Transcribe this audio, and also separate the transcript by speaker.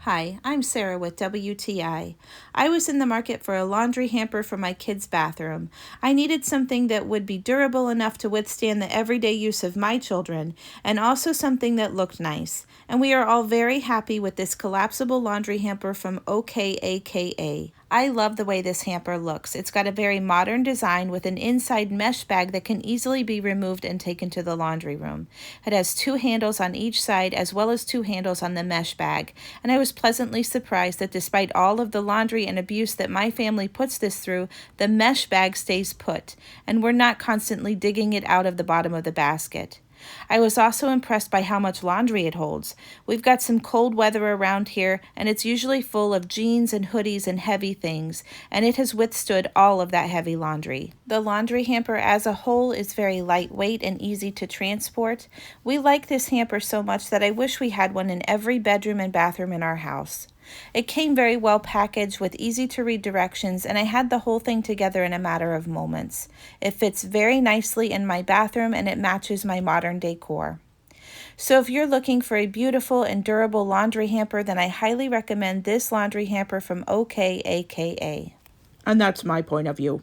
Speaker 1: Hi, I'm Sarah with WTI. I was in the market for a laundry hamper for my kids' bathroom. I needed something that would be durable enough to withstand the everyday use of my children, and also something that looked nice. And we are all very happy with this collapsible laundry hamper from OKAKA. I love the way this hamper looks. It's got a very modern design with an inside mesh bag that can easily be removed and taken to the laundry room. It has 2 handles on each side as well as 2 handles on the mesh bag, and I was pleasantly surprised that despite all of the laundry and abuse that my family puts this through, the mesh bag stays put, and we're not constantly digging it out of the bottom of the basket. I was also impressed by how much laundry it holds. We've got some cold weather around here, and it's usually full of jeans and hoodies and heavy things, and it has withstood all of that heavy laundry. The laundry hamper as a whole is very lightweight and easy to transport. We like this hamper so much that I wish we had one in every bedroom and bathroom in our house. It came very well packaged with easy-to-read directions, and I had the whole thing together in a matter of moments. It fits very nicely in my bathroom, and it matches my modern decor. So if you're looking for a beautiful and durable laundry hamper, then I highly recommend this laundry hamper from OKAKA.
Speaker 2: And that's my point of view.